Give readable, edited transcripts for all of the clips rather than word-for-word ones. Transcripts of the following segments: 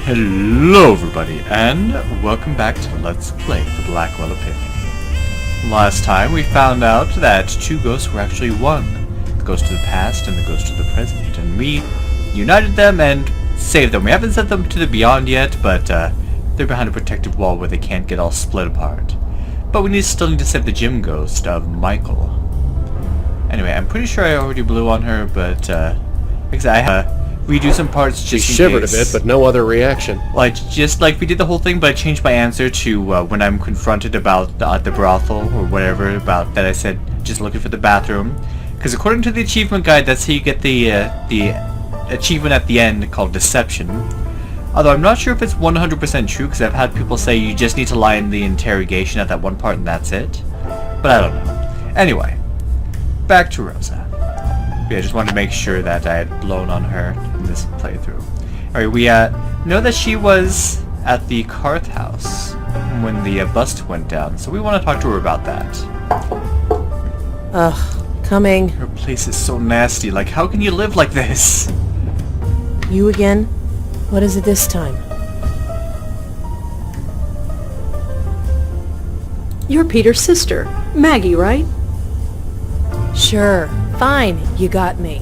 Hello everybody, and welcome back to Let's Play the Blackwell Epiphany. Last time we found out that two ghosts were actually one. The ghost of the past and the ghost of the present. And we united them and saved them. We haven't sent them to the beyond yet, but they're behind a protective wall where they can't get all split apart. But we still need to save the gym ghost of Michael. Anyway, I'm pretty sure I already blew on her, but because I redo some parts just in case. She shivered a bit, but no other reaction. Like, just like we did the whole thing, but I changed my answer to when I'm confronted about the brothel or whatever, about that I said just looking for the bathroom. Because according to the achievement guide, that's how you get the achievement at the end called Deception. Although I'm not sure if it's 100% true, because I've had people say you just need to lie in the interrogation at that one part and that's it. But I don't know. Anyway, back to Rosa. Yeah, I just wanted to make sure that I had blown on her in this playthrough. Alright, we know that she was at the Karth house when the bust went down, so we want to talk to her about that. Ugh, coming. Her place is so nasty, like how can you live like this? You again? What is it this time? You're Peter's sister, Maggie, right? Sure. Fine, you got me.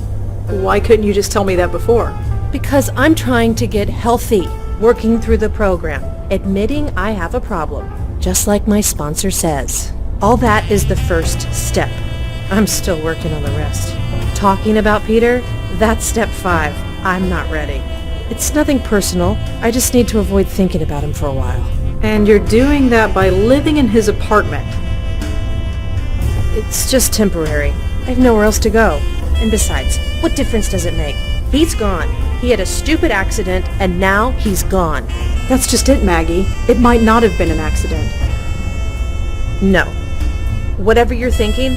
Why couldn't you just tell me that before? Because I'm trying to get healthy, working through the program, admitting I have a problem, just like my sponsor says. All that is the first step. I'm still working on the rest. Talking about Peter, that's step 5. I'm not ready. It's nothing personal. I just need to avoid thinking about him for a while. And you're doing that by living in his apartment. It's just temporary. I have nowhere else to go. And besides, what difference does it make? He's gone. He had a stupid accident, and now he's gone. That's just it, Maggie. It might not have been an accident. No. Whatever you're thinking,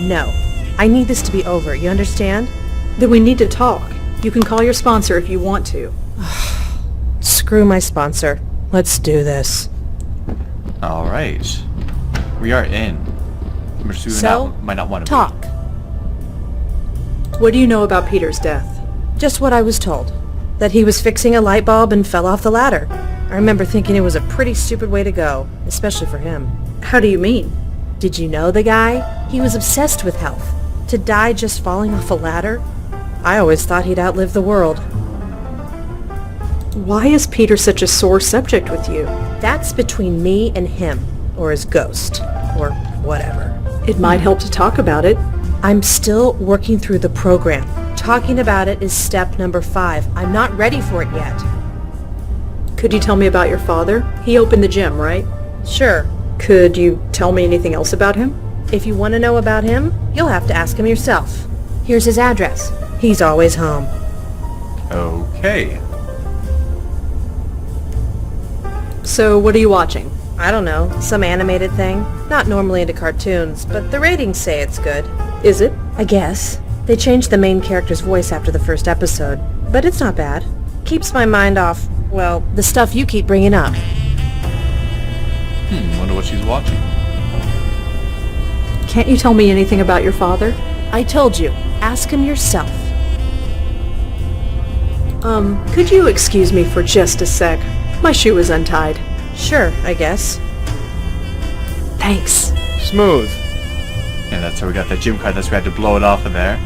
no. I need this to be over, you understand? Then we need to talk. You can call your sponsor if you want to. Screw my sponsor. Let's do this. Alright. We are in. So, might not want to talk. What do you know about Peter's death? Just what I was told. That he was fixing a light bulb and fell off the ladder. I remember thinking it was a pretty stupid way to go, especially for him. How do you mean? Did you know the guy? He was obsessed with health. To die just falling off a ladder? I always thought he'd outlive the world. Why is Peter such a sore subject with you? That's between me and him, or his ghost, or whatever. It might help to talk about it. I'm still working through the program. Talking about it is step number 5. I'm not ready for it yet. Could you tell me about your father? He opened the gym, right? Sure. Could you tell me anything else about him? If you want to know about him, you'll have to ask him yourself. Here's his address. He's always home. Okay. So, what are you watching? I don't know, some animated thing. Not normally into cartoons, but the ratings say it's good. Is it? I guess. They changed the main character's voice after the first episode, but it's not bad. Keeps my mind off, well, the stuff you keep bringing up. Wonder what she's watching. Can't you tell me anything about your father? I told you, ask him yourself. Could you excuse me for just a sec? My shoe is untied. Sure, I guess. Thanks. Smooth. And that's how we got that gym card, that's we had to blow it off of there.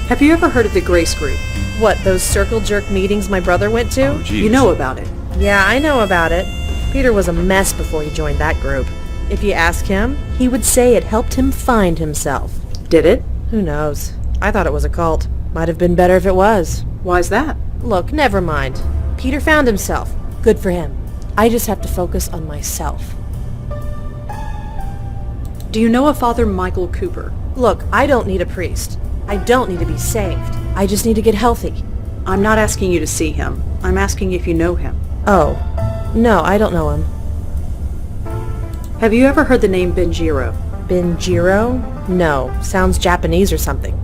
Have you ever heard of the Grace Group? What, those circle jerk meetings my brother went to? Oh, geez. You know about it. Yeah, I know about it. Peter was a mess before he joined that group. If you ask him, he would say it helped him find himself. Did it? Who knows? I thought it was a cult. Might have been better if it was. Why's that? Look, never mind. Peter found himself. Good for him. I just have to focus on myself. Do you know a Father Michael Cooper? Look, I don't need a priest. I don't need to be saved. I just need to get healthy. I'm not asking you to see him. I'm asking if you know him. Oh. No, I don't know him. Have you ever heard the name Benjiro? Benjiro? No. Sounds Japanese or something.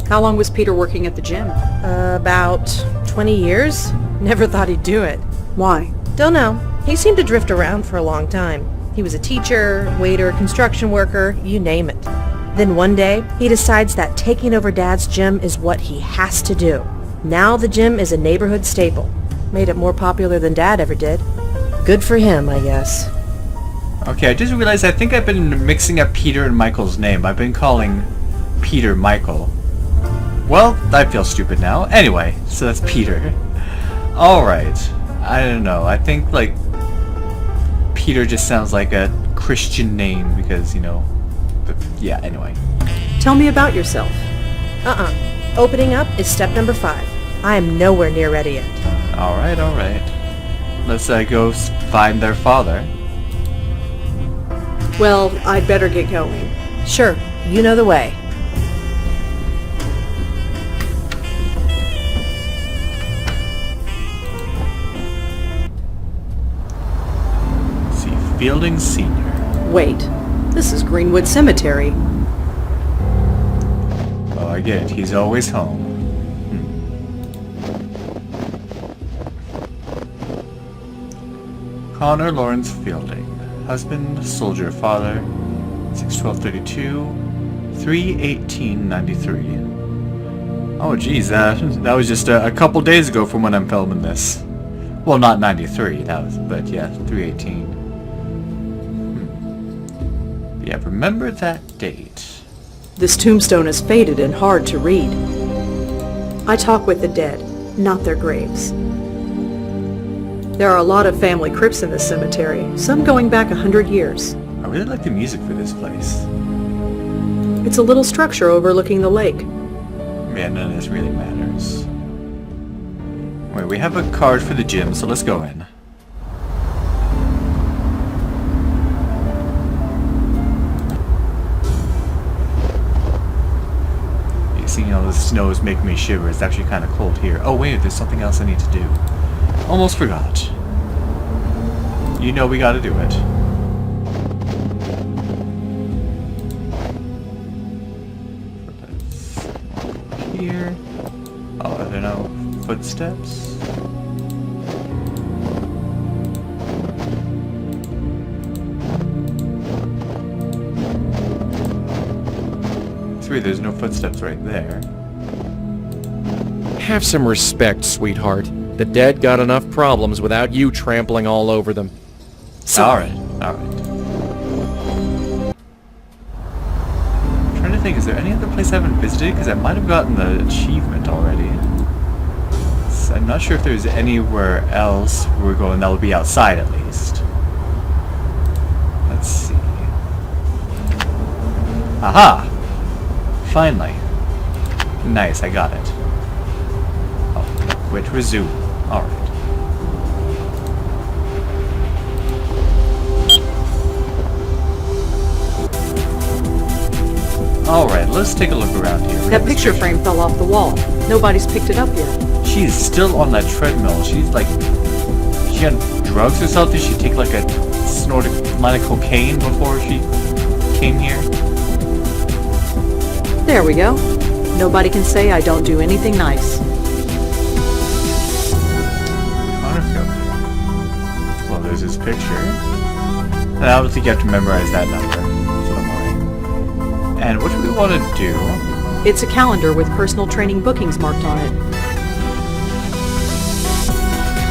How long was Peter working at the gym? About 20 years. Never thought he'd do it. Why? Don't know. He seemed to drift around for a long time. He was a teacher, waiter, construction worker, you name it. Then one day, he decides that taking over Dad's gym is what he has to do. Now the gym is a neighborhood staple. Made it more popular than Dad ever did. Good for him, I guess. Okay, I just realized I think I've been mixing up Peter and Michael's name. I've been calling Peter Michael. Well, I feel stupid now. Anyway, so that's Peter. Alright. I don't know. I think, like, Peter just sounds like a Christian name because, you know... But, yeah, anyway. Tell me about yourself. Opening up is step number 5. I am nowhere near ready yet. Alright, alright. Let's go find their father. Well, I'd better get going. Sure, you know the way. Let's see, Fielding Sr. Wait, this is Greenwood Cemetery. Oh, I get it. He's always home. Connor Lawrence Fielding. Husband, soldier, father. 6/12/32. 3/18/93. Oh, geez, that was just a couple days ago from when I'm filming this. Well, not 93, but yeah, 3/18. Yeah, remember that date. This tombstone is faded and hard to read. I talk with the dead, not their graves. There are a lot of family crypts in this cemetery, some going back 100 years. I really like the music for this place. It's a little structure overlooking the lake. Yeah, none of this really matters. Wait, we have a card for the gym, so let's go in. You see, the snow is making me shiver. It's actually kind of cold here. Oh wait, there's something else I need to do. Almost forgot. You know we gotta do it. Here. Oh, are there no footsteps? Sweet, there's no footsteps right there. Have some respect, sweetheart. The dead got enough problems without you trampling all over them. Alright, alright. I'm trying to think, is there any other place I haven't visited? Because I might have gotten the achievement already. So I'm not sure if there's anywhere else we're going that will be outside at least. Let's see. Aha! Finally. Nice, I got it. Oh, quit resume. Alright. Alright, let's take a look around here. That picture frame fell off the wall. Nobody's picked it up yet. She's still on that treadmill. She's like... She on drugs or something? She take like a snort a line of cocaine before she came here? There we go. Nobody can say I don't do anything nice. Well, there's his picture. And I don't think you have to memorize that number, so don't worry. And what do we want to do? It's a calendar with personal training bookings marked on it.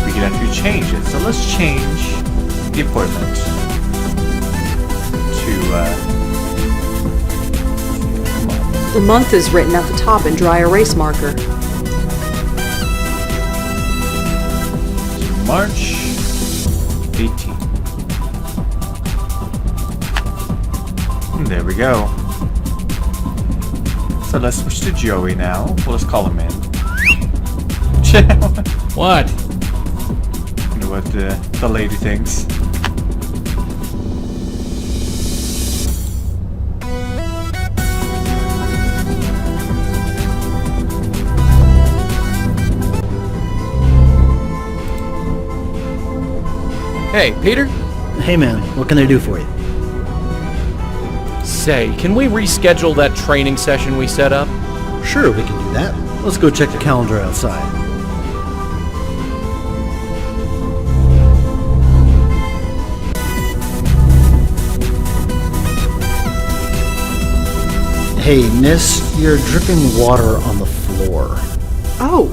We can actually change it. So let's change the appointment to, come on. The month is written at the top in dry erase marker. March 18th. There we go. So let's switch to Joey now. We'll just call him in. What? You know what the lady thinks. Hey, Peter? Hey man, what can I do for you? Say, can we reschedule that training session we set up? Sure, we can do that. Let's go check the calendar outside. Hey, miss, you're dripping water on the floor. Oh,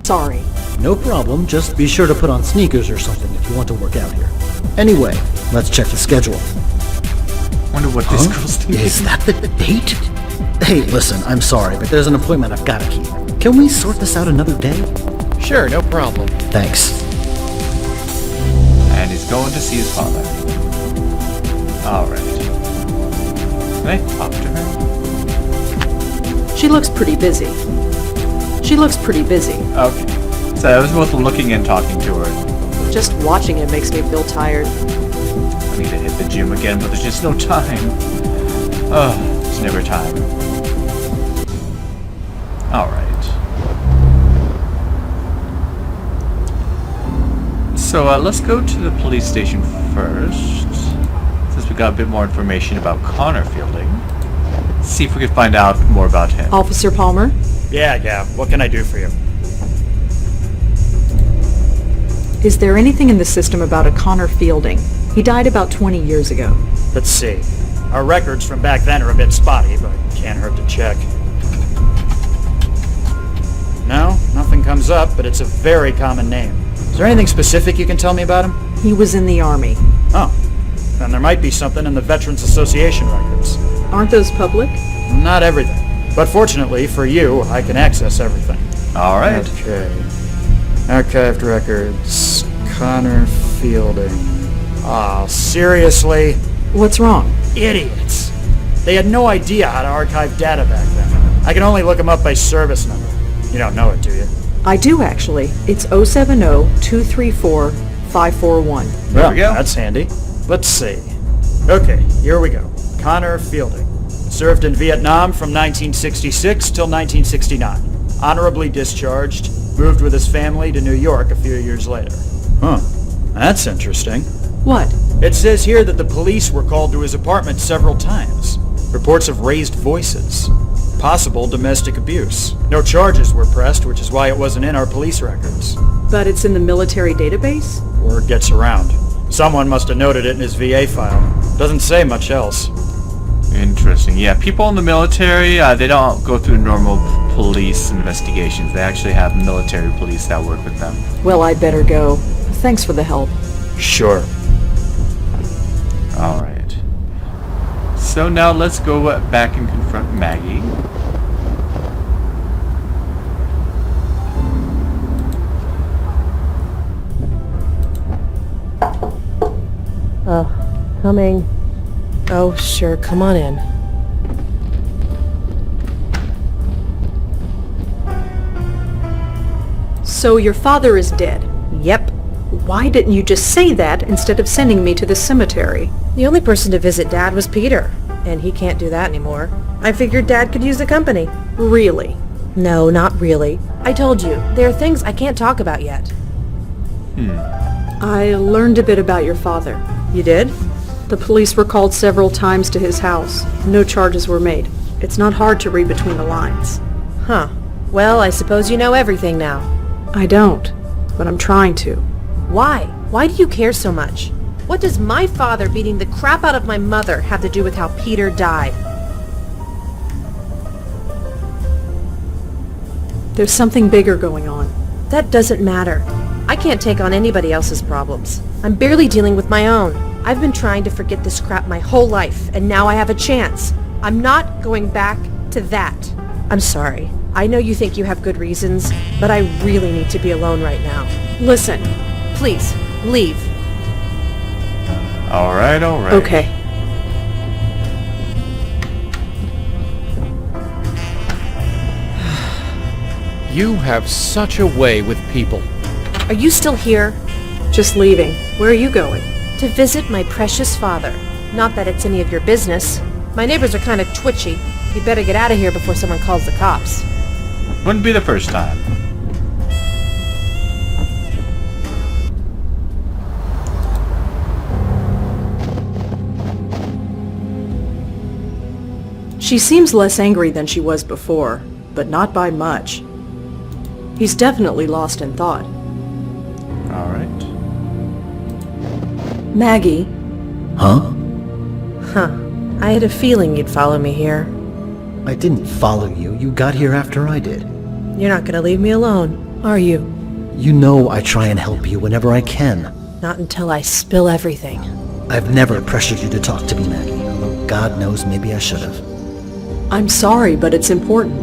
sorry. No problem, just be sure to put on sneakers or something if you want to work out here. Anyway, let's check the schedule. Wonder what this girl's thinking. Is that the date? Hey, listen, I'm sorry, but there's an appointment I've got to keep. Can we sort this out another day? Sure, no problem. Thanks. And he's going to see his father. Alright. Can I talk to her? She looks pretty busy. Okay. So I was both looking and talking to her. Just watching it makes me feel tired. I need to hit the gym again, but there's just no time. Oh, there's never time. Alright. So let's go to the police station first. Since we got a bit more information about Connor Fielding. See if we can find out more about him. Officer Palmer? Yeah, what can I do for you? Is there anything in the system about a Connor Fielding? He died about 20 years ago. Let's see. Our records from back then are a bit spotty, but can't hurt to check. No, nothing comes up, but it's a very common name. Is there anything specific you can tell me about him? He was in the Army. Oh, then there might be something in the Veterans Association records. Aren't those public? Not everything. But fortunately for you, I can access everything. Alright. Okay. Archived records. Connor Fielding. Ah, seriously? What's wrong? Idiots. They had no idea how to archive data back then. I can only look them up by service number. You don't know it, do you? I do actually. It's 070-234-541. Well, we go. that's handy. Let's see. Okay, here we go. Connor Fielding. Served in Vietnam from 1966 till 1969. Honorably discharged. Moved with his family to New York a few years later. Huh. That's interesting. What? It says here that the police were called to his apartment several times. Reports of raised voices. Possible domestic abuse. No charges were pressed, which is why it wasn't in our police records. But it's in the military database? Word gets around. Someone must have noted it in his VA file. Doesn't say much else. Interesting. Yeah, people in the military, they don't go through normal police investigations. They actually have military police that work with them. Well, I'd better go. Thanks for the help. Sure. Alright. So now let's go back and confront Maggie. Coming. Oh, sure, come on in. So your father is dead? Yep. Why didn't you just say that instead of sending me to the cemetery? The only person to visit Dad was Peter, and he can't do that anymore. I figured Dad could use the company. Really? No, not really. I told you, there are things I can't talk about yet. I learned a bit about your father. You did? The police were called several times to his house. No charges were made. It's not hard to read between the lines. Huh. Well, I suppose you know everything now. I don't, but I'm trying to. Why? Why do you care so much? What does my father beating the crap out of my mother have to do with how Peter died? There's something bigger going on. That doesn't matter. I can't take on anybody else's problems. I'm barely dealing with my own. I've been trying to forget this crap my whole life, and now I have a chance. I'm not going back to that. I'm sorry. I know you think you have good reasons, but I really need to be alone right now. Listen. Please, leave. Alright. Okay. You have such a way with people. Are you still here? Just leaving. Where are you going? To visit my precious father. Not that it's any of your business. My neighbors are kind of twitchy. You'd better get out of here before someone calls the cops. Wouldn't be the first time. She seems less angry than she was before, but not by much. He's definitely lost in thought. Alright. Maggie? Huh? Huh. I had a feeling you'd follow me here. I didn't follow you. You got here after I did. You're not gonna leave me alone, are you? You know I try and help you whenever I can. Not until I spill everything. I've never pressured you to talk to me, Maggie, although God knows maybe I should have. I'm sorry, but it's important.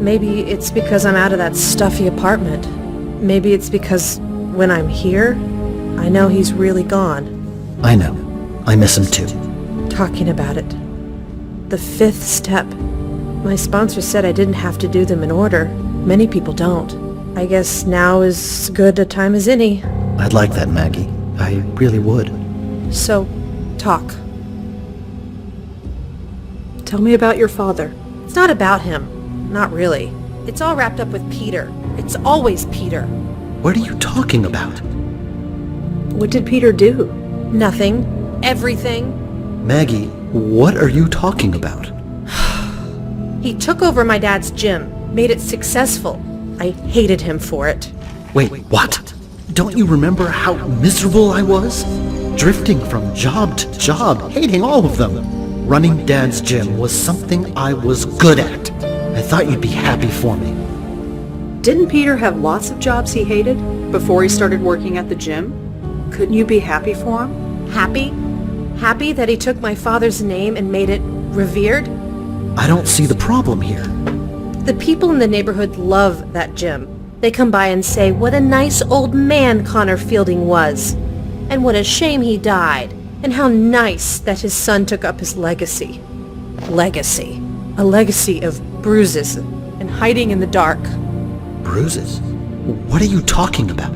Maybe it's because I'm out of that stuffy apartment. Maybe it's because when I'm here, I know he's really gone. I know. I miss him too. Talking about it. The 5th step. My sponsor said I didn't have to do them in order. Many people don't. I guess now is as good a time as any. I'd like that, Maggie. I really would. So, talk. Tell me about your father. It's not about him. Not really. It's all wrapped up with Peter. It's always Peter. What are you talking about? What did Peter do? Nothing. Everything. Maggie, what are you talking about? He took over my dad's gym, made it successful. I hated him for it. Wait, what? Don't you remember how miserable I was? Drifting from job to job, hating all of them. Running Dad's gym was something I was good at. I thought you'd be happy for me. Didn't Peter have lots of jobs he hated before he started working at the gym? Couldn't you be happy for him? Happy? Happy that he took my father's name and made it revered? I don't see the problem here. The people in the neighborhood love that gym. They come by and say what a nice old man Connor Fielding was, and what a shame he died, and how nice that his son took up his legacy. Legacy. A legacy of bruises and hiding in the dark. Bruises? What are you talking about?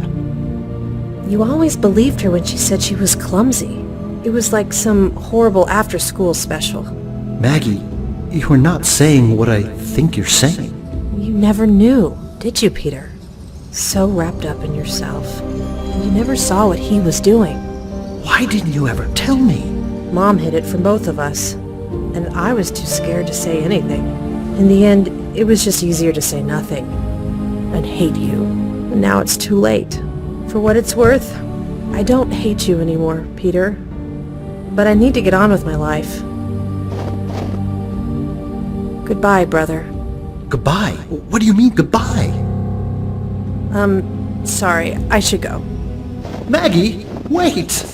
You always believed her when she said she was clumsy. It was like some horrible after-school special. Maggie, you're not saying what I think you're saying. You never knew, did you, Peter? So wrapped up in yourself. You never saw what he was doing. Why didn't you ever tell me? Mom hid it from both of us, and I was too scared to say anything. In the end, it was just easier to say nothing and hate you. And now it's too late. For what it's worth, I don't hate you anymore, Peter. But I need to get on with my life. Goodbye, brother. Goodbye? What do you mean, goodbye? Sorry, I should go. Maggie, wait!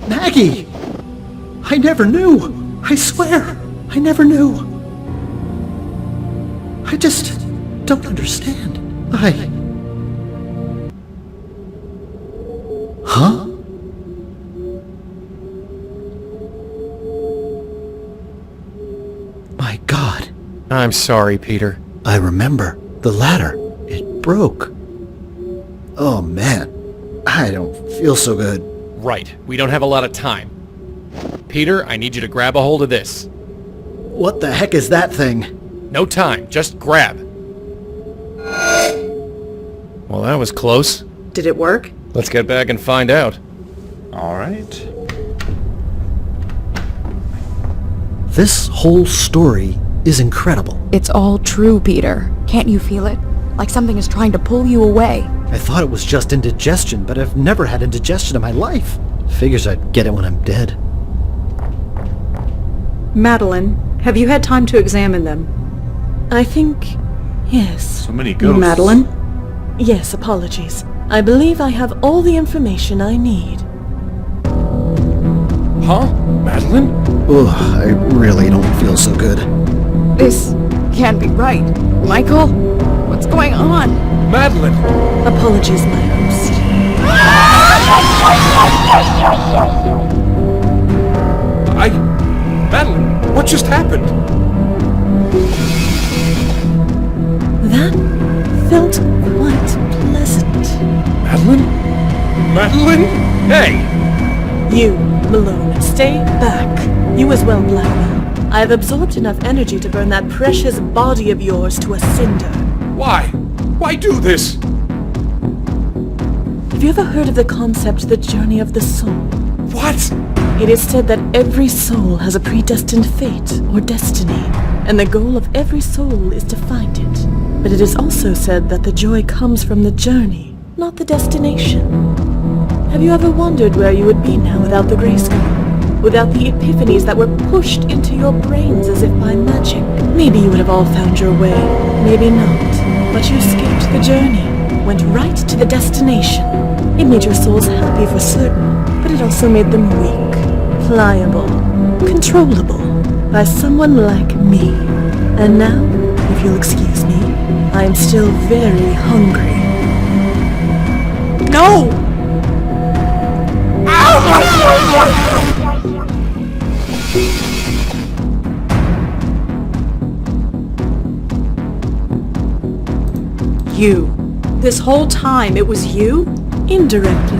Maggie! I never knew! I swear, I never knew! I just don't understand. Huh? My God. I'm sorry, Peter. I remember. The ladder. It broke. Oh man. I don't feel so good. Right. We don't have a lot of time. Peter, I need you to grab a hold of this. What the heck is that thing? No time. Just grab. Well, that was close. Did it work? Let's get back and find out. All right. This whole story is incredible. It's all true, Peter. Can't you feel it? Like something is trying to pull you away. I thought it was just indigestion, but I've never had indigestion in my life. Figures I'd get it when I'm dead. Madeline, have you had time to examine them? I think... yes. So many ghosts. Madeline? Yes, apologies. I believe I have all the information I need. Huh? Madeline? Ugh, I really don't feel so good. This can't be right. Michael? What's going on? Madeline! Apologies, my host. Madeline, what just happened? That felt quite pleasant. Madeline? Madeline? Hey! You, Malone, stay back. You as well, Blackwell. I have absorbed enough energy to burn that precious body of yours to a cinder. Why? Why do this? Have you ever heard of the concept, the journey of the soul? What? It is said that every soul has a predestined fate or destiny, and the goal of every soul is to find it. But it is also said that the joy comes from the journey, not the destination. Have you ever wondered where you would be now without the grayscale? without the epiphanies that were pushed into your brains as if by magic. Maybe you would have all found your way, maybe not. But you skipped the journey, went right to the destination. It made your souls happy for certain, but it also made them weak, pliable, controllable by someone like me. And now, if you'll excuse me, I am still very hungry. No! You. This whole time it was you? Indirectly.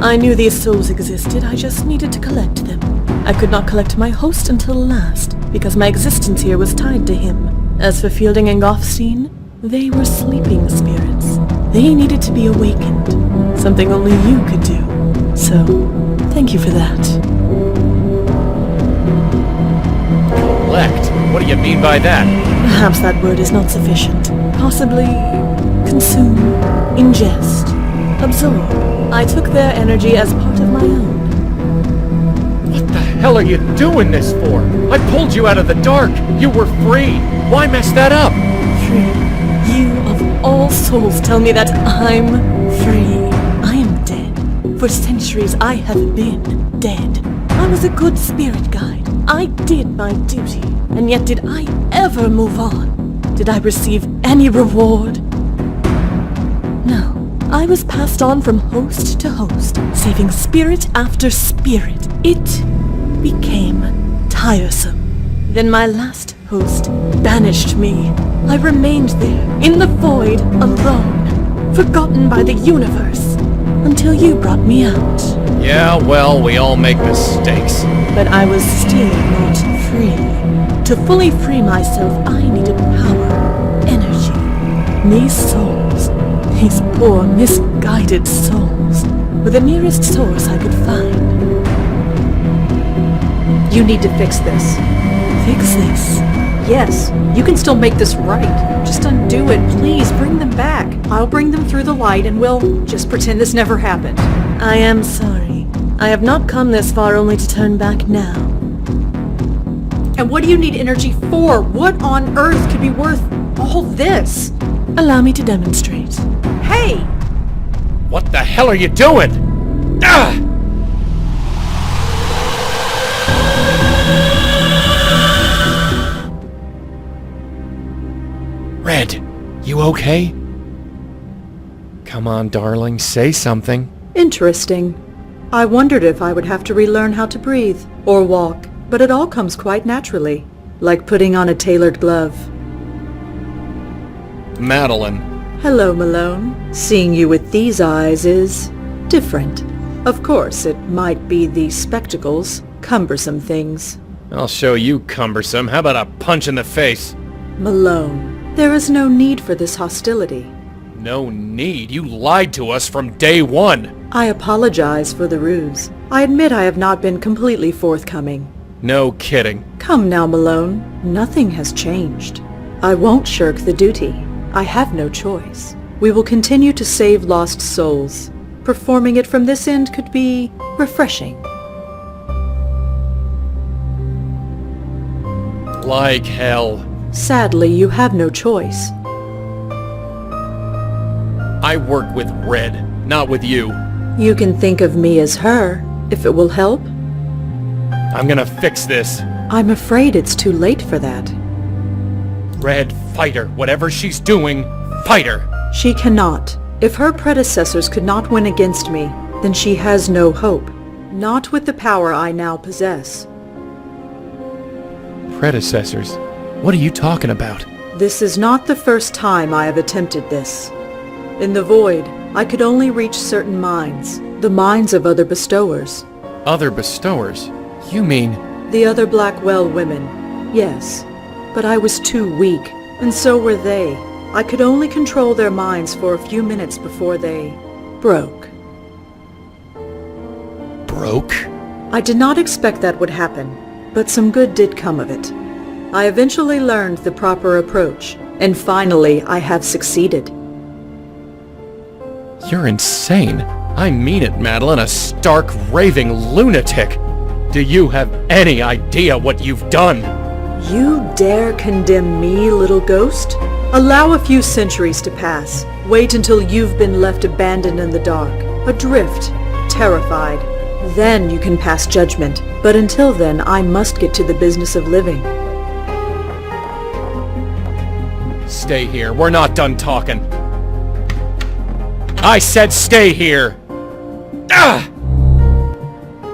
I knew these souls existed, I just needed to collect them. I could not collect my host until last, because my existence here was tied to him. As for Fielding and Goffstein, they were sleeping spirits. They needed to be awakened, something only you could do. So, thank you for that. Collect? What do you mean by that? Perhaps that word is not sufficient. Possibly consume, ingest, absorb. I took their energy as part of my own. What the hell are you doing this for? I pulled you out of the dark. You were free. Why mess that up? Free. You of all souls tell me that I'm free. I am dead. For centuries I have been dead. I was a good spirit guide. I did my duty. And yet did I ever move on? Did I receive any reward? No. I was passed on from host to host, saving spirit after spirit. It became tiresome. Then my last host banished me. I remained there, in the void, alone, forgotten by the universe, until you brought me out. Yeah, well, we all make mistakes. But I was still not free. To fully free myself, I needed power, energy. These souls, these poor, misguided souls, were the nearest source I could find. You need to fix this. Fix this? Yes, you can still make this right. Just undo it, please. Bring them back. I'll bring them through the light and we'll just pretend this never happened. I am sorry. I have not come this far only to turn back now. And what do you need energy for? What on earth could be worth all this? Allow me to demonstrate. Hey! What the hell are you doing? Ah! Red, you okay? Come on, darling, say something. Interesting. I wondered if I would have to relearn how to breathe or walk, but it all comes quite naturally, like putting on a tailored glove. Madeline. Hello, Malone. Seeing you with these eyes is different. Of course, it might be these spectacles, cumbersome things. I'll show you cumbersome. How about a punch in the face? Malone, there is no need for this hostility. No need. You lied to us from day one. I apologize for the ruse. I admit I have not been completely forthcoming. No kidding. Come now, Malone. Nothing has changed. I won't shirk the duty. I have no choice. We will continue to save lost souls. Performing it from this end could be refreshing. Like hell. Sadly, you have no choice. I work with Red, not with you. You can think of me as her, if it will help. I'm gonna fix this. I'm afraid it's too late for that. Red, fight her. Whatever she's doing, fight her. She cannot. If her predecessors could not win against me, then she has no hope. Not with the power I now possess. Predecessors? What are you talking about? This is not the first time I have attempted this. In the void, I could only reach certain minds, the minds of other bestowers. Other bestowers? You mean... The other Blackwell women, yes. But I was too weak, and so were they. I could only control their minds for a few minutes before they broke. Broke? I did not expect that would happen, but some good did come of it. I eventually learned the proper approach, and finally I have succeeded. You're insane. I mean it, Madeline, a stark, raving lunatic. Do you have any idea what you've done? You dare condemn me, little ghost? Allow a few centuries to pass. Wait until you've been left abandoned in the dark, adrift, terrified. Then you can pass judgment. But until then, I must get to the business of living. Stay here. We're not done talking. I said stay here! Ah!